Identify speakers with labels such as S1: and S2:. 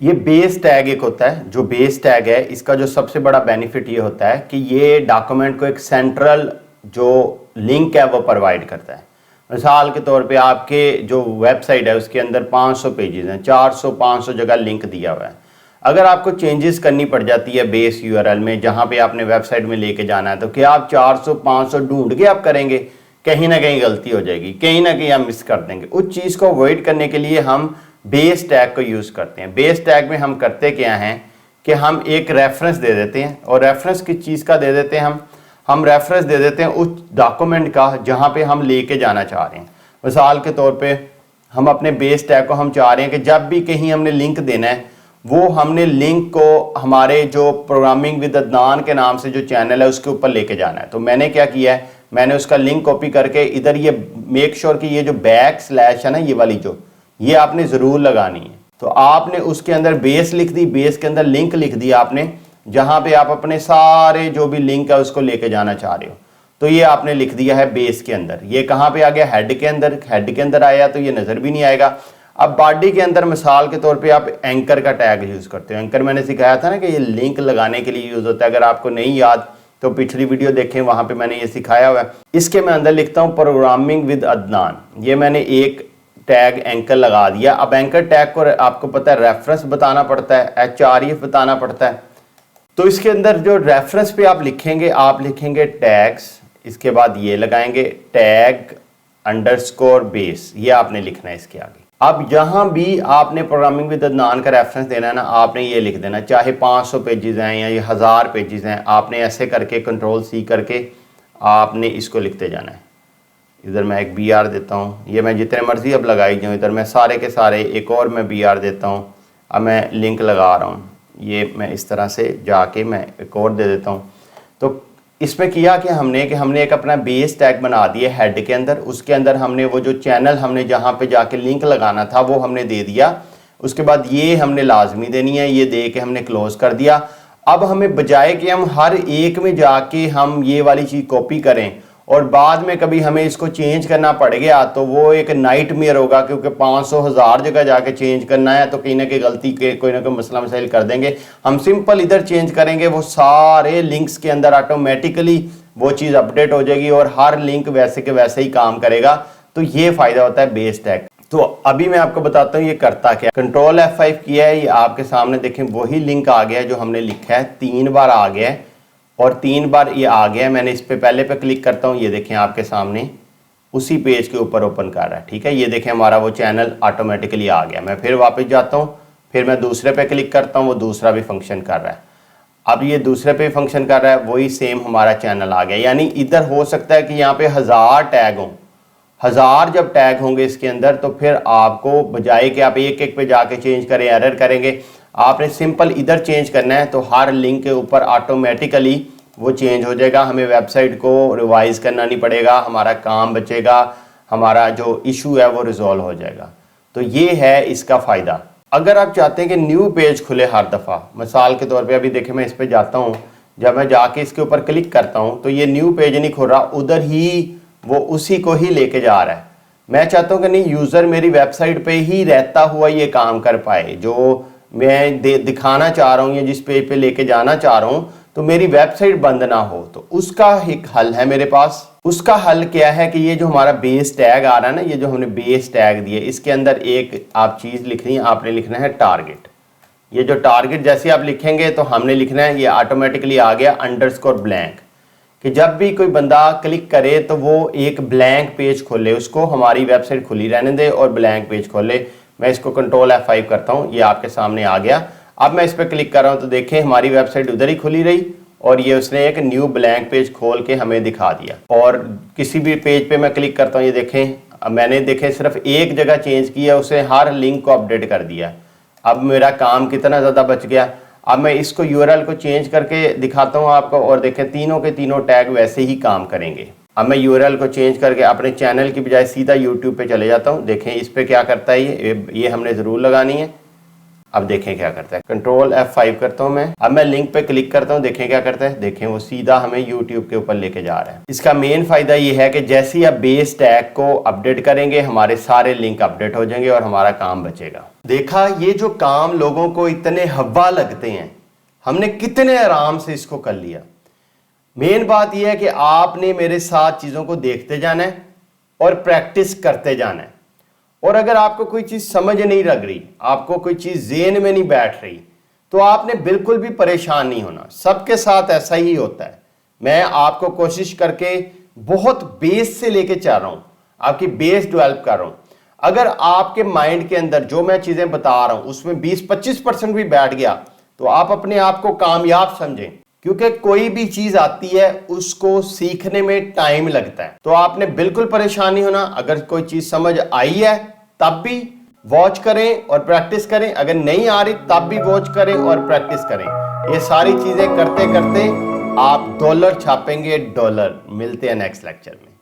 S1: ये base tag एक होता है, जो बेस टैग है इसका जो सबसे बड़ा बेनिफिट ये होता है कि ये डॉक्यूमेंट को एक सेंट्रल जो लिंक है वो प्रोवाइड करता है। मिसाल के तौर पे आपके जो वेबसाइट है उसके अंदर 500 पेजेस हैं, 400-500 जगह लिंक दिया हुआ है। अगर आपको चेंजेस करनी पड़ जाती है बेस यूआरएल में जहाँ पे आपने वेबसाइट में लेके जाना है, तो क्या आप 400-500 ढूंढ के आप करेंगे? कहीं ना कहीं गलती हो जाएगी, कहीं ना कहीं आप मिस कर देंगे। उस चीज़ को अवॉइड करने के लिए हम बेस टैग को यूज़ करते हैं। बेस टैग में हम करते क्या हैं कि हम एक रेफरेंस दे देते हैं, और रेफरेंस किस चीज़ का दे देते हैं? हम रेफरेंस दे देते हैं उस डॉक्यूमेंट का जहाँ पे हम लेके जाना चाह रहे हैं। मिसाल के तौर पे हम अपने बेस टैग को हम चाह रहे हैं कि जब भी कहीं हमने लिंक देना है, वो हमने लिंक को हमारे जो प्रोग्रामिंग विद अदनान के नाम से जो चैनल है उसके ऊपर लेके जाना है। तो मैंने क्या किया है, मैंने उसका लिंक कॉपी करके इधर ये मेक श्योर कि ये जो बैक स्लैश है ना, ये वाली जो ये आपने ज़रूर लगानी है। तो आपने उसके अंदर बेस लिख दी, बेस के अंदर लिंक लिख दिया आपने, जहाँ पे आप अपने सारे जो भी लिंक है उसको लेके जाना चाह रहे हो। तो ये आपने लिख दिया है बेस के अंदर। ये कहाँ पे आ गया? हेड के अंदर। हेड के अंदर आया तो ये नज़र भी नहीं आएगा। अब बॉडी के अंदर मिसाल के तौर पे आप एंकर का टैग यूज़ करते हो। एंकर मैंने सिखाया था ना कि ये लिंक लगाने के लिए यूज़ होता है। अगर आपको नहीं याद तो पिछली वीडियो देखें, वहाँ पे मैंने ये सिखाया हुआ है। इसके मैं अंदर लिखता हूँ प्रोग्रामिंग विद अदनान। ये मैंने एक टैग एंकर लगा दिया। अब एंकर टैग को आपको पता है रेफरेंस बताना पड़ता है, HREF बताना पड़ता है। तो इसके अंदर जो रेफरेंस पे आप लिखेंगे टैग्स, इसके बाद ये लगाएंगे टैग अंडरस्कोर बेस, ये आपने लिखना है इसके आगे। अब जहां भी आपने प्रोग्रामिंग विद अदनान का रेफरेंस देना है ना, आपने ये लिख देना, चाहे 500 पेजेस हैं या ये 1000 पेजेस हैं, आपने ऐसे करके कंट्रोल-C करके आपने इसको लिखते जाना है। इधर मैं एक BR देता हूँ, ये मैं जितने मर्जी अब लगाई जाऊँ, इधर मैं सारे के सारे एक और मैं BR देता हूँ। अब मैं लिंक लगा रहा हूँ, ये मैं इस तरह से जाके मैं एक और दे देता हूँ। तो इसमें किया कि हमने एक अपना बेस टैग बना दिया हेड के अंदर। उसके अंदर हमने वो जो चैनल हमने जहाँ पे जाके लिंक लगाना था वो हमने दे दिया। उसके बाद ये हमने लाजमी देनी है, ये दे के हमने क्लोज कर दिया। अब हमें बजाय कि हम हर एक में जाके हम ये वाली चीज़ कॉपी करें और बाद में कभी हमें इसको चेंज करना पड़ गया तो वो एक नाइटमेयर होगा, क्योंकि 500-1000 जगह जाके चेंज करना है तो कहीं ना कहीं गलती के कोई ना कोई मसला मसाइल कर देंगे। हम सिंपल इधर चेंज करेंगे, वो सारे लिंक्स के अंदर ऑटोमेटिकली वो चीज़ अपडेट हो जाएगी और हर लिंक वैसे के वैसे ही काम करेगा। तो ये फ़ायदा होता है बेस टैग। तो अभी मैं आपको बताता हूँ ये करता क्या। कंट्रोल F5 किया है, ये आपके सामने देखें वही लिंक आ गया जो हमने लिखा है, 3 बार आ गया है और 3 बार ये आ गया। मैंने इस पे पहले पे क्लिक करता हूँ, ये देखें आपके सामने उसी पेज के ऊपर ओपन कर रहा है। ठीक है, ये देखें हमारा वो चैनल ऑटोमेटिकली आ गया। मैं फिर वापस जाता हूँ, फिर मैं दूसरे पे क्लिक करता हूँ, वो दूसरा भी फंक्शन कर रहा है। अब ये दूसरे पे फंक्शन कर रहा है, वही सेम हमारा चैनल आ गया। यानी इधर हो सकता है कि यहाँ पे 1000 टैग हों। 1000 जब टैग होंगे इसके अंदर तो फिर आपको बजाय कि आप एक एक पे जाके चेंज करें, एरर करेंगे, आपने सिंपल इधर चेंज करना है तो हर लिंक के ऊपर ऑटोमेटिकली वो चेंज हो जाएगा। हमें वेबसाइट को रिवाइज करना नहीं पड़ेगा, हमारा काम बचेगा, हमारा जो इशू है वो रिजॉल्व हो जाएगा। तो ये है इसका फ़ायदा। अगर आप चाहते हैं कि न्यू पेज खुले हर दफ़ा, मिसाल के तौर पे अभी देखें मैं इस पर जाता हूँ, जब मैं जाके इसके ऊपर क्लिक करता हूँ तो ये न्यू पेज नहीं खुल रहा, उधर ही वो उसी को ही लेके जा रहा है। मैं चाहता हूँ कि नहीं, यूज़र मेरी वेबसाइट पे ही रहता हुआ ये काम कर पाए, जो मैं दिखाना चाह रहा हूँ या जिस पेज पे लेके जाना चाह रहा हूँ तो मेरी वेबसाइट बंद ना हो। तो उसका एक हल है मेरे पास। उसका हल क्या है कि ये जो हमारा बेस टैग आ रहा है ना, ये जो हमने बेस टैग दिए, इसके अंदर एक आप चीज़ लिखनी है, आपने लिखना है टारगेट। ये जो टारगेट जैसे आप लिखेंगे तो हमने लिखना है, ये ऑटोमेटिकली आ गया अंडरस्कोर ब्लैंक, कि जब भी कोई बंदा क्लिक करे तो वो एक ब्लैंक पेज खोले, उसको हमारी वेबसाइट खुली रहने दे और ब्लैंक पेज खोले। मैं इसको कंट्रोल F5 करता हूँ, ये आपके सामने आ गया। अब मैं इस पर क्लिक कर रहा हूँ तो देखें हमारी वेबसाइट उधर ही खुली रही और ये उसने एक न्यू ब्लैंक पेज खोल के हमें दिखा दिया। और किसी भी पेज पे मैं क्लिक करता हूँ, ये देखें मैंने देखें सिर्फ एक जगह चेंज किया, उसे हर लिंक को अपडेट कर दिया। अब मेरा काम कितना ज़्यादा बच गया। अब मैं इसको URL को चेंज करके दिखाता हूँ आपको और देखें तीनों के तीनों टैग वैसे ही काम करेंगे। अब मैं URL को चेंज करके अपने चैनल की बजाय सीधा YouTube पे चले जाता हूँ। देखें इस पर क्या करता है, ये हमने ज़रूर लगानी है। अब देखें क्या करता है, कंट्रोल F5 करता हूं मैं। अब मैं लिंक पे क्लिक करता हूं, देखें क्या करता है, देखें वो सीधा हमें YouTube के ऊपर लेके जा रहा है। इसका मेन फायदा ये है कि जैसे ही आप बेस टैग को अपडेट करेंगे हमारे सारे लिंक अपडेट हो जाएंगे और हमारा काम बचेगा। देखा, ये जो काम लोगों को इतने हवा लगते हैं, हमने कितने आराम से इसको कर लिया। मेन बात यह है कि आपने मेरे साथ चीज़ों को देखते जाना है और प्रैक्टिस करते जाना है। और अगर आपको कोई चीज़ समझ नहीं लग रही, आपको कोई चीज़ ज़हन में नहीं बैठ रही, तो आपने बिल्कुल भी परेशान नहीं होना। सबके साथ ऐसा ही होता है। मैं आपको कोशिश करके बहुत बेस से लेके चल रहा हूँ, आपकी बेस डेवलप कर रहा हूँ। अगर आपके माइंड के अंदर जो मैं चीज़ें बता रहा हूँ उसमें 20-25% भी बैठ गया तो आप अपने आप को कामयाब समझें, क्योंकि कोई भी चीज आती है उसको सीखने में टाइम लगता है। तो आपने बिल्कुल परेशान नहीं होना। अगर कोई चीज समझ आई है तब भी वॉच करें और प्रैक्टिस करें, अगर नहीं आ रही तब भी वॉच करें और प्रैक्टिस करें। ये सारी चीजें करते करते आप डॉलर छापेंगे, डॉलर। मिलते हैं नेक्स्ट लेक्चर में।